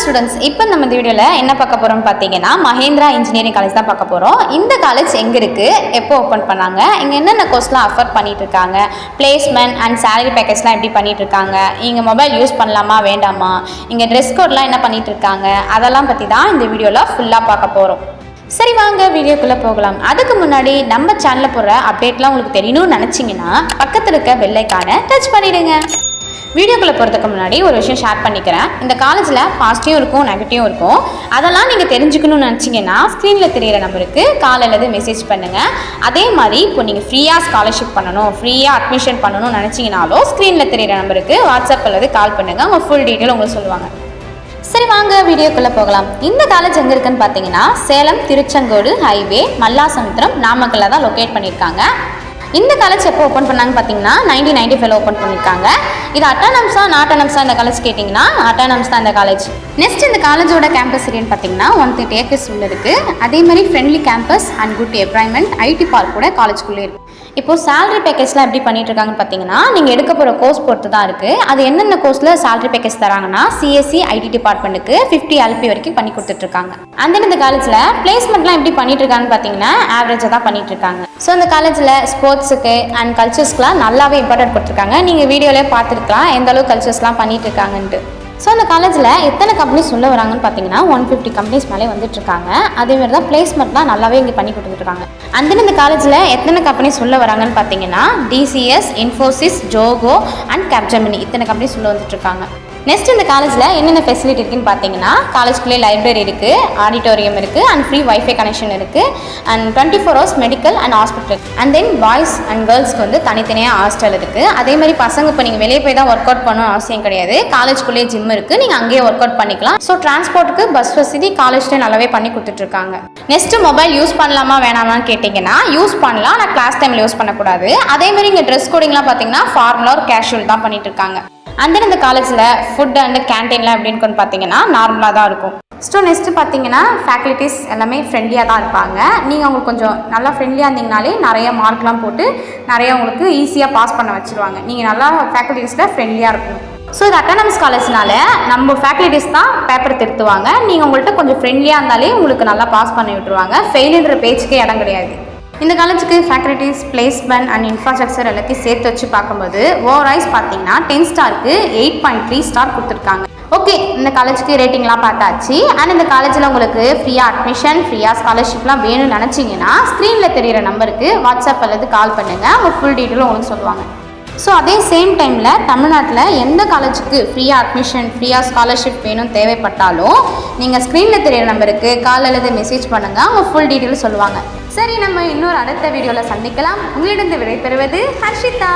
Students, இப்போ நம்ம இந்த வீடியோவில் என்ன பார்க்க போகிறோம்னு பார்த்தீங்கன்னா மஹேந்திரா இன்ஜினியரிங் காலேஜ் தான் பார்க்க போகிறோம். இந்த காலேஜ் எங்கே இருக்குது, எப்போ ஓப்பன் பண்ணாங்க, இங்கே என்னென்ன கோர்ஸ்லாம் ஆஃபர் பண்ணிட்டு இருக்காங்க, பிளேஸ்மெண்ட் அண்ட் சேலரி பேக்கேஜ்லாம் எப்படி பண்ணிட்டு இருக்காங்க, இங்கே மொபைல் யூஸ் பண்ணலாமா வேண்டாமா, இங்கே ட்ரெஸ் கோட்லாம் என்ன பண்ணிட்டு இருக்காங்க, அதெல்லாம் பற்றி தான் இந்த வீடியோவில் ஃபுல்லாக பார்க்க போகிறோம். சரி வாங்க வீடியோக்குள்ளே போகலாம். அதுக்கு முன்னாடி நம்ம சேனலில் போடுற அப்டேட்லாம் உங்களுக்கு தெரியணும்னு நினச்சிங்கன்னா பக்கத்தில் இருக்க பெல் ஐகானை டச் பண்ணிவிடுங்க. வீடியோக்குள்ளே போகிறதுக்கு முன்னாடி ஒரு விஷயம் ஷேர் பண்ணிக்கிறேன். இந்த காலேஜில் பாசிட்டிவும் இருக்கும், நெகட்டிவும் இருக்கும். அதெல்லாம் நீங்கள் தெரிஞ்சுக்கணும்னு நினச்சிங்கன்னா ஸ்க்ரீனில் தெரியிற நம்பருக்கு கால் அல்லது மெசேஜ் பண்ணுங்கள். அதே மாதிரி இப்போ நீங்கள் ஃப்ரீயாக ஸ்காலர்ஷிப் பண்ணணும், ஃப்ரீயாக அட்மிஷன் பண்ணணும்னு நினச்சிங்கனாலும் ஸ்க்ரீனில் தெரியிற நம்பருக்கு வாட்ஸ்அப் அல்லது கால் பண்ணுங்கள். அவங்க ஃபுல் டீட்டெயில் உங்களுக்கு சொல்லுவாங்க. சரி வாங்க வீடியோக்குள்ளே போகலாம். இந்த காலேஜ் எங்கே இருக்குன்னு பார்த்தீங்கன்னா சேலம் திருச்செங்கோடு ஹைவே மல்லாசமுத்திரம் நாமக்கல்ல தான் லொக்கேட் பண்ணியிருக்காங்க. இந்த காலேஜ் எப்போ ஓப்பன் பண்ணாங்க பார்த்தீங்கன்னா 1995 ஓப்பன் பண்ணியிருக்காங்க. இது அட்டானம்ஸா நாட்டானம்ஸா இந்த காலேஜ் கேட்டிங்கன்னா அட்டானம்ஸ் தான் இந்த காலேஜ். நெக்ஸ்ட் இந்த காலேஜோட கேம்பஸ் ஏரியான்னு பார்த்தீங்கன்னா 130 ஏக்கர்ஸ் உள்ள இருக்குது. அதே மாதிரி friendly campus and good environment, IT park கூட காலேஜ்குள்ளே இருக்குது. இப்போது சேலரி பேக்கேஜ்லாம் எப்படி பண்ணிட்டு இருக்காங்கன்னு பார்த்தீங்கன்னா நீங்கள் எடுக்க போகிற கோர்ஸ் பொறுத்து தான் இருக்குது. அது என்னென்ன கோர்ஸில் சேலரி பேக்கேஜ் தராங்கன்னா சிஎஸ்சி ஐடி டிபார்ட்மெண்ட்டுக்கு 50 LP வரைக்கும் பண்ணி கொடுத்துட்ருக்காங்க. அந்த இந்த காலேஜில் பிளேஸ்மெண்ட்லாம் எப்படி பண்ணிட்டு இருக்காங்கன்னு பார்த்தீங்கன்னா ஆவரேஜாக தான் பண்ணிட்டு இருக்காங்க. ஸோ இந்த காலேஜில் ஸ்போர்ட்ஸுக்கு அண்ட் கல்ச்சர்ஸ்க்குலாம் நல்லாவே இம்பார்ட்டன்ட் கொடுத்துருக்காங்க. நீங்கள் வீடியோவிலே பார்த்துருக்கலாம் எந்த அளவுக்கு கல்ச்சர்ஸ்லாம் பண்ணிட்டு இருக்காங்கன்ட்டு. ஸோ அந்த காலேஜில் எத்தனை கம்பெனிஸ் உள்ள வராங்கன்னு பார்த்தீங்கன்னா 150 கம்பெனிஸ் மேலே வந்துட்டுருக்காங்க. அதேமாதிரி தான் பிளேஸ்மெண்ட்லாம் நல்லாவே இங்கே பண்ணி கொடுத்துட்ருக்காங்க. அந்த இந்த காலேஜில் எத்தனை கம்பெனிஸ் உள்ள வராங்கன்னு பார்த்தீங்கன்னா TCS, Infosys, Zoho and Capgemini இத்தனை கம்பெனிஸ் உள்ள வந்துட்டுருக்காங்க. நெக்ஸ்ட் இந்த காலேஜில் என்னென்ன ஃபெசிலிட்டி இருக்குன்னு பார்த்தீங்கன்னா காலேஜ்குள்ளே லைப்ரரி இருக்குது, ஆடிட்டோரியம் இருக்குது அண்ட் ஃப்ரீ வைஃபை கனெக்ஷன் இருக்குது and 24 hours medical and hospital. And then boys and கேர்ள்ஸ்க்கு வந்து தனித்தனியாக ஹாஸ்டல் இருக்குது. அதே மாதிரி பசங்க இப்போ நீங்கள் வெளியே போய் தான் ஒர்க் அவுட் பண்ணணும் அவசியம் கிடையாது. காலேஜ்குள்ளேயே ஜிம் இருக்குது, நீங்கள் அங்கேயே ஒர்க் அவுட் பண்ணிக்கலாம். ஸோ டிரான்ஸ்போர்ட்டுக்கு பஸ் வசதி காலேஜ்லேயே நல்லாவே பண்ணி கொடுத்துட்ருக்காங்க. நெக்ஸ்ட் மொபைல் யூஸ் பண்ணலாமா வேணாமான்னு கேட்டிங்கன்னா யூஸ் பண்ணலாம், ஆனால் கிளாஸ் டைமில் யூஸ் பண்ணக்கூடாது. அதேமாதிரி இங்கே ட்ரெஸ் கோடிங்லாம் பார்த்தீங்கன்னா ஃபார்மலாக ஒரு கேஷுவல் தான் பண்ணிட்டு இருக்காங்க. அந்த இந்த காலேஜில் ஃபுட் அண்ட் கேன்டீன்லாம் எப்படின்னு பார்த்தீங்கன்னா நார்மலாக தான் இருக்கும். ஸோ நெக்ஸ்ட்டு பார்த்தீங்கன்னா ஃபேக்கல்ட்டிஸ் எல்லாமே ஃப்ரெண்ட்லியாக தான் இருப்பாங்க. நீங்கள் உங்களுக்கு கொஞ்சம் நல்லா ஃப்ரெண்ட்லியாக இருந்தீங்கனாலே நிறைய மார்க்லாம் போட்டு நிறைய உங்களுக்கு ஈஸியாக பாஸ் பண்ண வச்சுருவாங்க. நீங்கள் நல்லா ஃபேக்கல்ட்டிஸில் ஃப்ரெண்ட்லியாக இருக்கணும். ஸோ இது அட்டானமஸ் காலேஜ்னால நம்ம ஃபேக்கல்ட்டிஸ் தான் பேப்பர் திருத்துவாங்க. நீங்கள் உங்கள்கிட்ட கொஞ்சம் ஃப்ரெண்ட்லியாக இருந்தாலே உங்களுக்கு நல்லா பாஸ் பண்ணி விட்டுருவாங்க. ஃபெயிலுன்ற பேச்சுக்கே இடம் கிடையாது. இந்த காலேஜுக்கு ஃபேக்கல்ட்டிஸ், பிளேஸ்மெண்ட் அண்ட் இன்ஃப்ராஸ்ட்ரக்சர் எல்லாத்தையும் சேர்த்து வச்சு பார்க்கும்போது ஓவராய்ஸ் பார்த்தீங்கன்னா 10 ஸ்டாருக்கு 8.3 ஸ்டார் கொடுத்துருக்காங்க. ஓகே, இந்த காலேஜுக்கு ரேட்டிங்லாம் பார்த்தாச்சு. அண்ட் இந்த காலேஜில் உங்களுக்கு ஃப்ரீயாக அட்மிஷன், ஃப்ரீயாக ஸ்காலர்ஷிப்லாம் வேணும்னு நினச்சிங்கன்னா ஸ்க்ரீனில் தெரிகிற நம்பருக்கு வாட்ஸ்அப் அல்லது கால் பண்ணுங்கள். அவங்க ஃபுல் டீட்டெயிலும் உங்களுக்கு சொல்லுவாங்க. ஸோ அதே சேம் டைமில் தமிழ்நாட்டில் எந்த காலேஜுக்கு ஃப்ரீயாக அட்மிஷன், ஃப்ரீயாக ஸ்காலர்ஷிப் வேணும் தேவைப்பட்டாலும் நீங்கள் ஸ்க்ரீனில் தெரியிற நம்பருக்கு கால் அல்லது மெசேஜ் பண்ணுங்கள். அவங்க ஃபுல் டீட்டெயில் சொல்லுவாங்க. சரி, நம்ம இன்னொரு அடுத்த வீடியோவில் சந்திக்கலாம். உங்களிடம் விடைபெறுவது ஹர்ஷிதா.